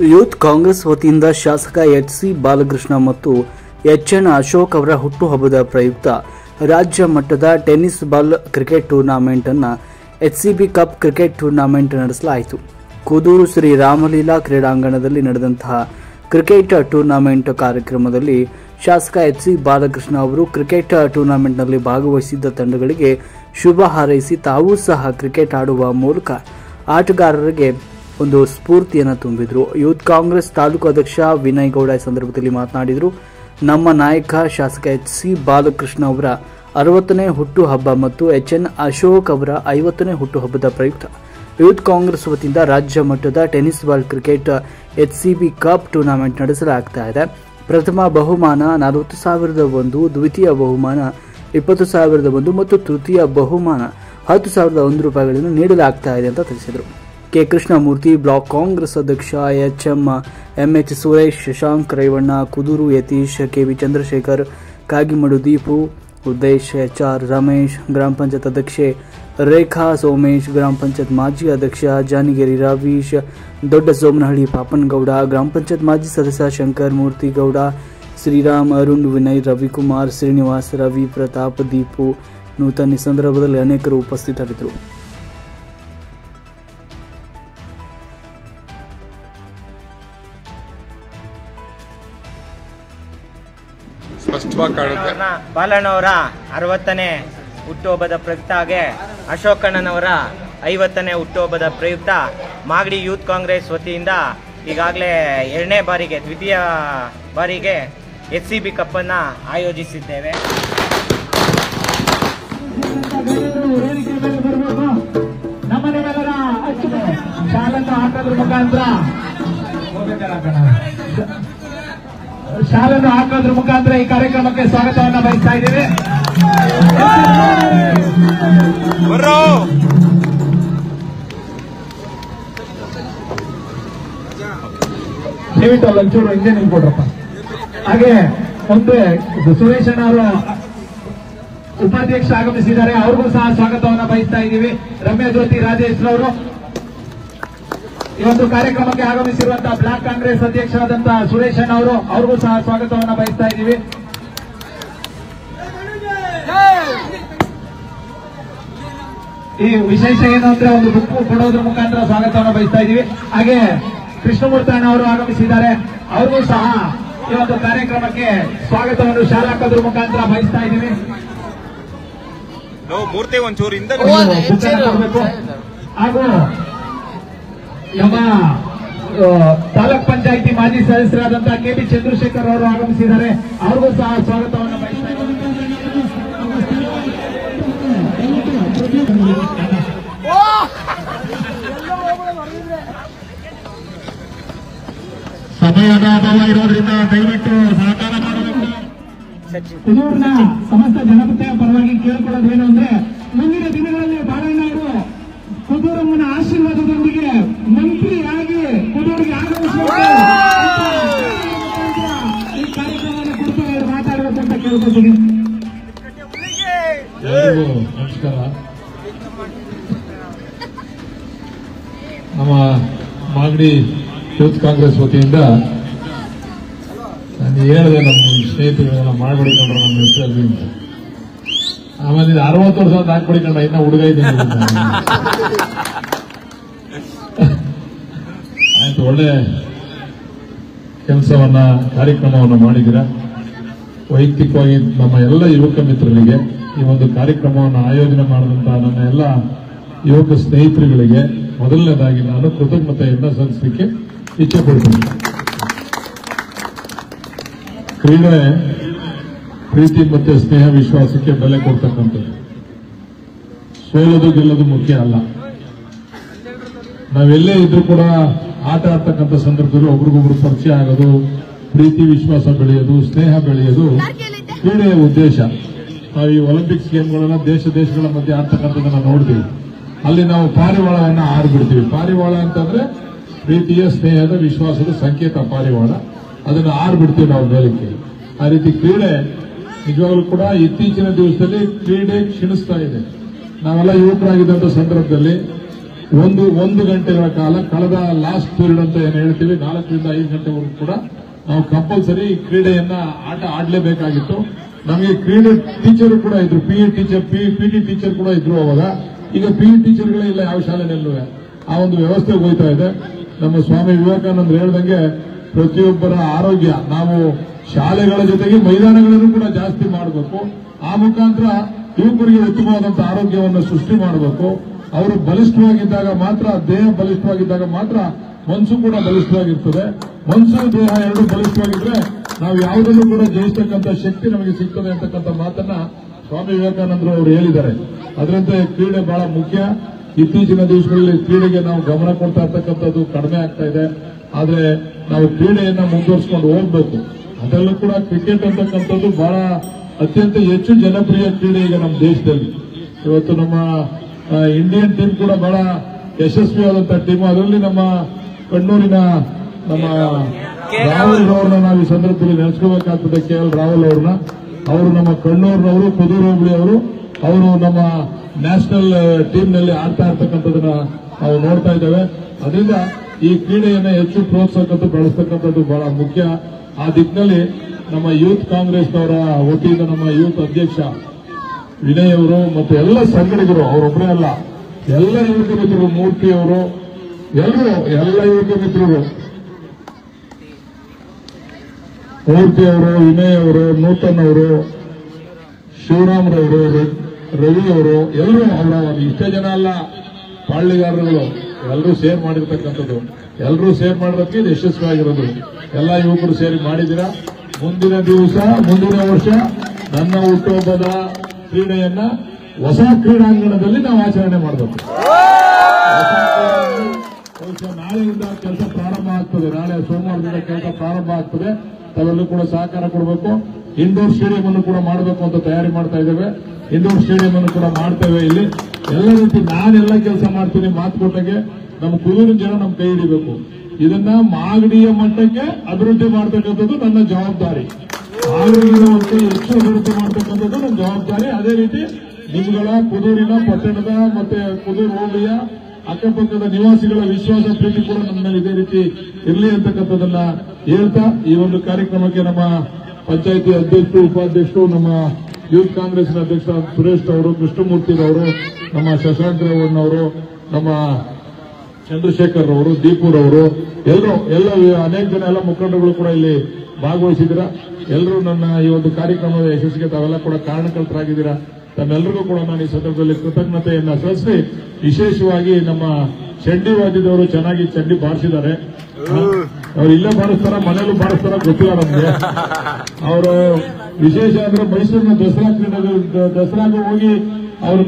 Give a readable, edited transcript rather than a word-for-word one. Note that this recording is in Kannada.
ಯೂತ್ ಕಾಂಗ್ರೆಸ್ ವತಿಯಿಂದ ಶಾಸಕ ಎಚ್.ಸಿ. ಬಾಲಕೃಷ್ಣ ಮತ್ತು ಎಚ್.ಎನ್. ಅಶೋಕ್ ಅವರ ಹುಟ್ಟುಹಬ್ಬದ ಪ್ರಯುಕ್ತ ರಾಜ್ಯ ಮಟ್ಟದ ಟೆನ್ನಿಸ್ ಬಾಲ್ ಕ್ರಿಕೆಟ್ ಟೂರ್ನಮೆಂಟ್ ಅನ್ನು ಎಚ್ಸಿಬಿ ಕಪ್ ಕ್ರಿಕೆಟ್ ಟೂರ್ನಮೆಂಟ್ ನಡೆಸಲಾಯಿತು. ಕುದೂರು ಶ್ರೀ ರಾಮಲೀಲಾ ಕ್ರೀಡಾಂಗಣದಲ್ಲಿ ನಡೆದಂತಹ ಕ್ರಿಕೆಟ್ ಟೂರ್ನಮೆಂಟ್ ಕಾರ್ಯಕ್ರಮದಲ್ಲಿ ಶಾಸಕ ಎಚ್.ಸಿ. ಬಾಲಕೃಷ್ಣ ಅವರು ಕ್ರಿಕೆಟ್ ಟೂರ್ನಮೆಂಟ್ನಲ್ಲಿ ಭಾಗವಹಿಸಿದ್ದ ತಂಡಗಳಿಗೆ ಶುಭ ಹಾರೈಸಿ ತಾವೂ ಸಹ ಕ್ರಿಕೆಟ್ ಆಡುವ ಮೂಲಕ ಆಟಗಾರರಿಗೆ ಒಂದು ಸ್ಫೂರ್ತಿಯನ್ನು ತುಂಬಿದರು. ಯೂತ್ ಕಾಂಗ್ರೆಸ್ ತಾಲೂಕು ಅಧ್ಯಕ್ಷ ವಿನಯ್ ಗೌಡ ಈ ಸಂದರ್ಭದಲ್ಲಿ ಮಾತನಾಡಿದರು. ನಮ್ಮ ನಾಯಕ ಶಾಸಕ ಎಚ್.ಸಿ. ಬಾಲಕೃಷ್ಣ ಅವರ 60ನೇ ಹುಟ್ಟುಹಬ್ಬ ಮತ್ತು ಎಚ್.ಎನ್. ಅಶೋಕ್ ಅವರ 50ನೇ ಹುಟ್ಟುಹಬ್ಬದ ಪ್ರಯುಕ್ತ ಯೂತ್ ಕಾಂಗ್ರೆಸ್ ವತಿಯಿಂದ ರಾಜ್ಯ ಮಟ್ಟದ tennis ball cricket HCB cup tournament ನಡೆಸಲಾಗ್ತಾ ಇದೆ. ಪ್ರಥಮ ಬಹುಮಾನ 40,001, ದ್ವಿತೀಯ ಬಹುಮಾನ 20,001 ಮತ್ತು ತೃತೀಯ ಬಹುಮಾನ 10,001 ರೂಪಾಯಿಗಳನ್ನು ನೀಡಲಾಗ್ತಾ ಇದೆ ಅಂತ ತಿಳಿಸಿದರು. ಕೆ. ಕೃಷ್ಣಮೂರ್ತಿ, ಬ್ಲಾಕ್ ಕಾಂಗ್ರೆಸ್ ಅಧ್ಯಕ್ಷ ಎಂ.ಎಚ್. ಸುರೇಶ್, ಶಶಾಂಕ್ ರೇವಣ್ಣ, ಕುದೂರು ಯತೀಶ್, ಕೆ.ವಿ. ಚಂದ್ರಶೇಖರ್, ಕಾಗಿಮಡು ದೀಪು, ಉದ್ದೇಶ್, ಎಚ್.ಆರ್. ರಮೇಶ್, ಗ್ರಾಮ ಪಂಚಾಯತ್ ಅಧ್ಯಕ್ಷೆ ರೇಖಾ ಸೋಮೇಶ್, ಗ್ರಾಮ ಪಂಚಾಯತ್ ಮಾಜಿ ಅಧ್ಯಕ್ಷ ಜಾನಿಗೇರಿ ರವೀಶ್, ದೊಡ್ಡ ಸೋಮನಹಳ್ಳಿ ಪಾಪನಗೌಡ, ಗ್ರಾಮ ಪಂಚಾಯತ್ ಮಾಜಿ ಸದಸ್ಯ ಶಂಕರ್ ಮೂರ್ತಿ ಗೌಡ, ಶ್ರೀರಾಮ್, ಅರುಣ್, ವಿನಯ್, ರವಿಕುಮಾರ್, ಶ್ರೀನಿವಾಸ್, ರವಿ, ಪ್ರತಾಪ್, ದೀಪು, ನೂತನ್ ಈ ಸಂದರ್ಭದಲ್ಲಿ ಅನೇಕರು ಉಪಸ್ಥಿತರಿದ್ದರು. ಬಾಲಣ್ಣವರ 60ನೇ ಹುಟ್ಟುಹಬ್ಬದ ಪ್ರಯುಕ್ತ ಹಾಗೆ ಅಶೋಕಣ್ಣನವರ 50ನೇ ಹುಟ್ಟುಹಬ್ಬದ ಪ್ರಯುಕ್ತ ಮಾಗಡಿ ಯೂತ್ ಕಾಂಗ್ರೆಸ್ ವತಿಯಿಂದ ಈಗಾಗಲೇ ದ್ವಿತೀಯ ಬಾರಿಗೆ ಎಚ್ಸಿಬಿ ಕಪ್ ಅನ್ನ ಆಯೋಜಿಸಿದ್ದೇವೆ. ಶಾಲೆಯನ್ನು ಹಾಕೋದ್ರ ಮುಖಾಂತರ ಈ ಕಾರ್ಯಕ್ರಮಕ್ಕೆ ಸ್ವಾಗತವನ್ನು ಬಯಸ್ತಾ ಇದ್ದೇವೆ. ದಯವಿಟ್ಟು ಒಂಚೂರು ಹಿಂದೆ ನಿಲ್ಕೊಡ್ರಪ್ಪ. ಹಾಗೆ ಮುಂದೆ ಸುರೇಶ್ ಅಣ್ಣ ಅವರು ಉಪಾಧ್ಯಕ್ಷ ಆಗಮಿಸಿದ್ದಾರೆ, ಅವ್ರಿಗೂ ಸಹ ಸ್ವಾಗತವನ್ನು ಬಯಸ್ತಾ ಇದ್ದೀವಿ. ರಮ್ಯಾ ಜ್ಯೋತಿ ರಾಜೇಶ್ ಅವರು ಈ ಒಂದು ಕಾರ್ಯಕ್ರಮಕ್ಕೆ ಆಗಮಿಸಿರುವಂತಹ ಬ್ಲಾಕ್ ಕಾಂಗ್ರೆಸ್ ಅಧ್ಯಕ್ಷರಾದಂತಹ ಸುರೇಶ್ ಅಣ್ಣ ಅವರು, ಅವ್ರಿಗೂ ಸಹ ಸ್ವಾಗತವನ್ನು ಬಯಸ್ತಾ ಇದ್ದೀವಿ. ಈ ವಿಶೇಷ ಏನು ಅಂದ್ರೆ ಒಂದು ಬುಕ್ ಕೊಡೋದ್ರ ಮುಖಾಂತರ ಸ್ವಾಗತವನ್ನು ಬಯಸ್ತಾ ಇದ್ದೀವಿ. ಹಾಗೆ ಕೃಷ್ಣಮೂರ್ತಿ ಅಣ್ಣ ಅವರು ಆಗಮಿಸಿದ್ದಾರೆ, ಅವ್ರಿಗೂ ಸಹ ಈ ಒಂದು ಕಾರ್ಯಕ್ರಮಕ್ಕೆ ಸ್ವಾಗತವನ್ನು ಶಾಲಾಕೋದ್ರ ಮುಖಾಂತರ ಬಯಸ್ತಾ ಇದ್ದೀವಿ. ಮೂರ್ತಿ ಒಂಚೂರಿಂದ ಹಾಗೂ ನಮ್ಮ ತಾಲೂಕ್ ಪಂಚಾಯತಿ ಮಾಜಿ ಸದಸ್ಯರಾದಂತಹ ಕೆ.ಬಿ. ಚಂದ್ರಶೇಖರ್ ಅವರು ಆಗಮಿಸಿದ್ದಾರೆ, ಅವ್ರಿಗೂ ಸಹ ಸ್ವಾಗತವನ್ನು ಬಯಸ್ತಾ ಇದ್ದಾರೆ. ಸಮಯದ ಅಭಾವ ಇರೋದ್ರಿಂದ ದಯವಿಟ್ಟು ಸಹಕಾರ ಮಾಡಬೇಕು. ಕುದೂರಿನ ಸಮಸ್ತ ಜನತೆಯ ಪರವಾಗಿ ಕೇಳಿಕೊಳ್ಳೋದೇನು ಅಂದ್ರೆ, ಮುಂದಿನ ದಿನಗಳಲ್ಲಿ ಬಾಳಣ್ಣ ಅವರು ಕುದೂರಮ್ಮನ ಆಶೀರ್ವಾದದೊಂದಿಗೆ ಮಂತ್ರಿಯಾಗಿ ಕುದೂರಿಗೆ ಆಗಮಿಸಬೇಕು, ಈ ಕಾರ್ಯಕ್ರಮವನ್ನು ಕುರಿತು ಮಾತಾಡಬೇಕು ಅಂತ ಕೇಳ್ಕೊತೀನಿ. ನಮಸ್ಕಾರ. ನಮ್ಮ ಮಾಗಡಿ ಯೂತ್ ಕಾಂಗ್ರೆಸ್ ವತಿಯಿಂದ ನಾನು ಹೇಳಿದೆ, ನಮ್ಮ ಸ್ನೇಹಿತರುಗಳೆಲ್ಲ ಮಾಡ್ಬಿಡಿಕೊಂಡ್ರು ನಮ್ಮ ಹೆಸರಲ್ಲಿ ಅಂತ. ಆಮೇಲೆ 60 ವರ್ಷ ಅಂತ ಹಾಕ್ಬಿಡಿಕೊಂಡ, ಇನ್ನ ಹುಡುಗ ಇದ್ದೀನಿ. ಆಯ್ತು, ಒಳ್ಳೆ ಕೆಲಸವನ್ನ ಕಾರ್ಯಕ್ರಮವನ್ನು ಮಾಡಿದಿರ. ವೈಯಕ್ತಿಕವಾಗಿ ನಮ್ಮ ಎಲ್ಲ ಯುವಕ ಮಿತ್ರರಿಗೆ, ಈ ಒಂದು ಕಾರ್ಯಕ್ರಮವನ್ನು ಆಯೋಜನೆ ಮಾಡಿದಂತಹ ನನ್ನ ಎಲ್ಲ ಯುವಕ ಸ್ನೇಹಿತರುಗಳಿಗೆ ಮೊದಲನೇದಾಗಿ ನಾನು ಕೃತಜ್ಞತೆಯನ್ನು ಸಲ್ಲಿಸಲಿಕ್ಕೆ ಇಚ್ಛೆ ಪಡ್ತೀನಿ. ಕ್ರೀಡೆ ಪ್ರೀತಿ ಮತ್ತೆ ಸ್ನೇಹ ವಿಶ್ವಾಸಕ್ಕೆ ಬೆಲೆ ಕೊಡ್ತಕ್ಕಂಥದ್ದು. ಸೋಲೋದು ಗೆಲ್ಲೋದು ಮುಖ್ಯ ಅಲ್ಲ. ನಾವೆಲ್ಲೇ ಇದ್ರೂ ಕೂಡ ಆಟ ಆಡ್ತಕ್ಕಂಥ ಸಂದರ್ಭದಲ್ಲಿ ಒಬ್ರಿಗೊಬ್ರು ಪರಿಚಯ ಆಗೋದು, ಪ್ರೀತಿ ವಿಶ್ವಾಸ ಬೆಳೆಯೋದು, ಸ್ನೇಹ ಬೆಳೆಯೋದು ಕ್ರೀಡೆಯ ಉದ್ದೇಶ. ನಾವು ಈ ಒಲಿಂಪಿಕ್ಸ್ ಗೇಮ್ಗಳನ್ನ ದೇಶಗಳ ಮಧ್ಯೆ ಆಡ್ತಕ್ಕಂಥದ್ದನ್ನ ನೋಡ್ತೀವಿ. ಅಲ್ಲಿ ನಾವು ಪಾರಿವಾಳವನ್ನ ಆರ್ಬಿಡ್ತೀವಿ. ಪಾರಿವಾಳ ಅಂತಂದ್ರೆ ಪ್ರೀತಿಯ ಸ್ನೇಹದ ವಿಶ್ವಾಸದ ಸಂಕೇತ ಪಾರಿವಾಳ. ಅದನ್ನು ಆರ್ಬಿಡ್ತೀವಿ ನಾವು ಮೇಲಕ್ಕೆ. ಆ ರೀತಿ ಕ್ರೀಡೆ ನಿಜವಾಗ್ಲೂ ಕೂಡ ಇತ್ತೀಚಿನ ದಿವಸದಲ್ಲಿ ಕ್ರೀಡೆ ಕ್ಷೀಣಿಸ್ತಾ ಇದೆ. ನಾವೆಲ್ಲ ಯುವಕರಾಗಿದ್ದಂಥ ಸಂದರ್ಭದಲ್ಲಿ ಒಂದು ಗಂಟೆಗಳ ಕಾಲ ಕಳೆದ ಲಾಸ್ಟ್ ಪೀರಿಯಡ್ ಅಂತ ಏನ್ ಹೇಳ್ತೀವಿ 4 ರಿಂದ 5 ಗಂಟೆವರೆಗೂ ಕೂಡ ನಾವು ಕಂಪಲ್ಸರಿ ಕ್ರೀಡೆಯನ್ನ ಆಟ ಆಡಲೇಬೇಕಾಗಿತ್ತು. ನಮಗೆ ಕ್ರೀಡೆ ಟೀಚರ್ ಕೂಡ ಇದ್ರು, ಪಿಟಿ ಟೀಚರ್ ಕೂಡ ಇದ್ರು ಅವಾಗ. ಈಗ ಪಿಟಿ ಟೀಚರ್ಗಳೇ ಇಲ್ಲ ಯಾವ ಶಾಲೆನಲ್ಲೂ. ಆ ಒಂದು ವ್ಯವಸ್ಥೆ ಹೋಗ್ತಾ ಇದೆ. ನಮ್ಮ ಸ್ವಾಮಿ ವಿವೇಕಾನಂದ ಹೇಳ್ದಂಗೆ ಪ್ರತಿಯೊಬ್ಬರ ಆರೋಗ್ಯ ನಾವು ಶಾಲೆಗಳ ಜೊತೆಗೆ ಮೈದಾನಗಳನ್ನು ಕೂಡ ಜಾಸ್ತಿ ಮಾಡಬೇಕು. ಆ ಮುಖಾಂತರ ಯುವಕರಿಗೆ ಉತ್ತಮವಾದಂತಹ ಆರೋಗ್ಯವನ್ನು ಸೃಷ್ಟಿ ಮಾಡಬೇಕು. ಅವರು ಬಲಿಷ್ಠವಾಗಿದ್ದಾಗ ಮಾತ್ರ, ದೇಹ ಬಲಿಷ್ಠವಾಗಿದ್ದಾಗ ಮಾತ್ರ ಮನಸ್ಸು ಕೂಡ ಬಲಿಷ್ಠವಾಗಿರ್ತದೆ. ಮನಸ್ಸು ದೇಹ ಎರಡು ಬಲಿಷ್ಠವಾಗಿದ್ರೆ ನಾವು ಯಾವುದನ್ನು ಕೂಡ ಜಯಿಸತಕ್ಕಂಥ ಶಕ್ತಿ ನಮಗೆ ಸಿಗ್ತದೆ ಅಂತಕ್ಕಂಥ ಮಾತನ್ನ ಸ್ವಾಮಿ ವಿವೇಕಾನಂದರು ಅವರು ಹೇಳಿದ್ದಾರೆ. ಅದರಂತೆ ಕ್ರೀಡೆ ಬಹಳ ಮುಖ್ಯ. ಇತ್ತೀಚಿನ ದಿವಸಗಳಲ್ಲಿ ಕ್ರೀಡೆಗೆ ನಾವು ಗಮನ ಕೊಡ್ತಾ ಇರ್ತಕ್ಕಂಥದ್ದು ಕಡಿಮೆ ಆಗ್ತಾ ಇದೆ. ಆದ್ರೆ ನಾವು ಕ್ರೀಡೆಯನ್ನ ಮುಂದುವರಿಸಿಕೊಂಡು ಹೋಗ್ಬೇಕು. ಅದರಲ್ಲೂ ಕೂಡ ಕ್ರಿಕೆಟ್ ಅಂತಕ್ಕಂಥದ್ದು ಬಹಳ ಅತ್ಯಂತ ಹೆಚ್ಚು ಜನಪ್ರಿಯ ಕ್ರೀಡೆ ಈಗ ನಮ್ಮ ದೇಶದಲ್ಲಿ. ಇವತ್ತು ನಮ್ಮ ಇಂಡಿಯನ್ ಟೀಮ್ ಕೂಡ ಬಹಳ ಯಶಸ್ವಿಯಾದಂತಹ ಟೀಮ್. ಅದರಲ್ಲಿ ನಮ್ಮ ಕಣ್ಣೂರಿನ ನಮ್ಮ ರಾಹುಲ್ ಅವರನ್ನ ನಾವು ಈ ಸಂದರ್ಭದಲ್ಲಿ ನೆನೆಸ್ಕೋಬೇಕಾಗ್ತದೆ. KL ರಾಹುಲ್ ಅವ್ರನ್ನ. ಅವರು ನಮ್ಮ ಕಣ್ಣೂರಿನವರು, ಕುದೂರು ಹೋಬಳಿ ಅವರು ನಮ್ಮ ನ್ಯಾಷನಲ್ ಟೀಮ್ನಲ್ಲಿ ಆಡ್ತಾ ಇರ್ತಕ್ಕಂಥದನ್ನ ನಾವು ನೋಡ್ತಾ ಇದ್ದೇವೆ. ಅದರಿಂದ ಈ ಕ್ರೀಡೆಯನ್ನ ಹೆಚ್ಚು ಪ್ರೋತ್ಸಾಹಕ್ಕಂತೂ ಬೆಳೆಸ್ತಕ್ಕಂಥದ್ದು ಬಹಳ ಮುಖ್ಯ. ಆ ದಿಕ್ಕಿನಲ್ಲಿ ನಮ್ಮ ಯೂತ್ ಕಾಂಗ್ರೆಸ್ನವರ ವತಿಯಿಂದ ನಮ್ಮ ಯೂತ್ ಅಧ್ಯಕ್ಷ ವಿನಯ್ ಅವರು ಮತ್ತು ಎಲ್ಲ ಸಂಘಟಕರು, ಅವರೊಬ್ಬರೇ ಅಲ್ಲ, ಎಲ್ಲ ಯುವಕ ಮಿತ್ರರು, ಮೂರ್ತಿ ಅವರು, ಎಲ್ಲ ಯುವಕ ಮಿತ್ರರು, ಮೂರ್ತಿ ಅವರು, ವಿನಯ್ ಅವರು, ನೂತನ್ ಅವರು, ಶಿವರಾಮ್ರವರು, ರವಿ ಅವರು, ಎಲ್ಲರೂ ಅವರ ಇಷ್ಟೇ ಜನ ಅಲ್ಲ, ಪಾಳ್ಳಿಗಾರರುಗಳು ಎಲ್ಲರೂ ಸೇರ್ ಮಾಡಿರ್ತಕ್ಕಂಥದ್ದು. ಎಲ್ಲರೂ ಸೇರ್ ಮಾಡೋದಕ್ಕೆ ಇದು ಯಶಸ್ವಿಯಾಗಿರೋದು. ಎಲ್ಲ ಯುವಕರು ಸೇರಿ ಮಾಡಿದ್ದೀರಾ. ಮುಂದಿನ ದಿವಸ, ಮುಂದಿನ ವರ್ಷ ನನ್ನ ಹುಟ್ಟುಹಬ್ಬದ ಕ್ರೀಡೆಯನ್ನ ಹೊಸ ಕ್ರೀಡಾಂಗಣದಲ್ಲಿ ನಾವು ಆಚರಣೆ ಮಾಡಬೇಕು. ನಾಳೆಯಿಂದ ಕೆಲಸ ಪ್ರಾರಂಭ ಆಗ್ತದೆ. ನಾಳೆ ಸೋಮವಾರದಿಂದ ಕೆಲಸ ಪ್ರಾರಂಭ ಆಗ್ತದೆ. ತಾವೆಲ್ಲೂ ಕೂಡ ಸಹಕಾರ ಕೊಡಬೇಕು. ಇಂಡೋರ್ ಸ್ಟೇಡಿಯಂ ಅನ್ನು ಕೂಡ ಮಾಡಬೇಕು ಅಂತ ತಯಾರಿ ಮಾಡ್ತಾ ಇದ್ದೇವೆ. ಇಂಡೋರ್ ಸ್ಟೇಡಿಯಂ ಅನ್ನು ಕೂಡ ಮಾಡ್ತೇವೆ. ಇಲ್ಲಿ ಎಲ್ಲ ರೀತಿ ನಾನೆಲ್ಲ ಕೆಲಸ ಮಾಡ್ತೀನಿ. ಮಾತು ಕೊಟ್ಟಾಗೆ ನಮ್ಮ ಕುದೂರಿನ ಜನ ನಮ್ಮ ಕೈ ಹಿಡಿಬೇಕು. ಇದನ್ನ ಮಾಗಡಿಯ ಮಟ್ಟಕ್ಕೆ ಅಭಿವೃದ್ಧಿ ಮಾಡತಕ್ಕಂಥದ್ದು ನನ್ನ ಜವಾಬ್ದಾರಿ. ಮಾಗಡಿಯ ಮಟ್ಟಕ್ಕೆ ಹೆಚ್ಚು ಅಭಿವೃದ್ಧಿ ಮಾಡತಕ್ಕಂಥದ್ದು ನನ್ನ ಜವಾಬ್ದಾರಿ. ಅದೇ ರೀತಿ ನಿಮ್ಗಳ ಕುದೂರಿನ ಪಟ್ಟಣದ ಮತ್ತೆ ಕುದೂರು ಹೋಬಳಿಯ ಅಕ್ಕಪಕ್ಕದ ನಿವಾಸಿಗಳ ವಿಶ್ವಾಸ, ಪ್ರೀತಿ ಕೂಡ ನಮ್ಮ ಮೇಲೆ ಇದೇ ರೀತಿ ಇರಲಿ ಅಂತಕ್ಕಂಥದ್ದನ್ನ ಹೇಳ್ತಾ ಈ ಒಂದು ಕಾರ್ಯಕ್ರಮಕ್ಕೆ ನಮ್ಮ ಪಂಚಾಯಿತಿ ಅಧ್ಯಕ್ಷರು, ಉಪಾಧ್ಯಕ್ಷರು, ನಮ್ಮ ಯೂತ್ ಕಾಂಗ್ರೆಸ್ನ ಅಧ್ಯಕ್ಷ ಸುರೇಶ್ ಅವರು, ಕೃಷ್ಣಮೂರ್ತಿ ಅವರು, ನಮ್ಮ ಶಶಾಂಕ್ ರೇವಣ್ಣವರು, ನಮ್ಮ ಚಂದ್ರಶೇಖರ್ ಅವರು, ದೀಪೂರ್ ಅವರು, ಎಲ್ಲ ಅನೇಕ ಜನ ಎಲ್ಲ ಮುಖಂಡರುಗಳು ಕೂಡ ಇಲ್ಲಿ ಭಾಗವಹಿಸಿದ್ದೀರಾ. ಎಲ್ಲರೂ ನನ್ನ ಈ ಒಂದು ಕಾರ್ಯಕ್ರಮದ ಯಶಸ್ಸಿಗೆ ತಾವೆಲ್ಲ ಕೂಡ ಕಾರಣಕರ್ತರಾಗಿದ್ದೀರಾ. ತಮ್ಮೆಲ್ಲರಿಗೂ ಕೂಡ ನಾನು ಈ ಸಂದರ್ಭದಲ್ಲಿ ಕೃತಜ್ಞತೆಯನ್ನ ಸಲ್ಲಿಸಿ, ವಿಶೇಷವಾಗಿ ನಮ್ಮ ಚಂಡಿ ವಾದ್ಯದವರು ಚೆನ್ನಾಗಿ ಚಂಡಿ ಬಾರಿಸಿದ್ದಾರೆ. ಅವ್ರು ಇಲ್ಲೇ ಬಾರಿಸ್ತಾರ, ಮನೆಯಲ್ಲೂ ಬಾರಿಸ್ತಾರ ಗೊತ್ತಿಲ್ಲ ನಮ್ಗೆ. ಅವರು ವಿಶೇಷ ಅಂದ್ರೆ ಮೈಸೂರಿನ ದಸರಾಗೆ ಹೋಗಿ ಅವರು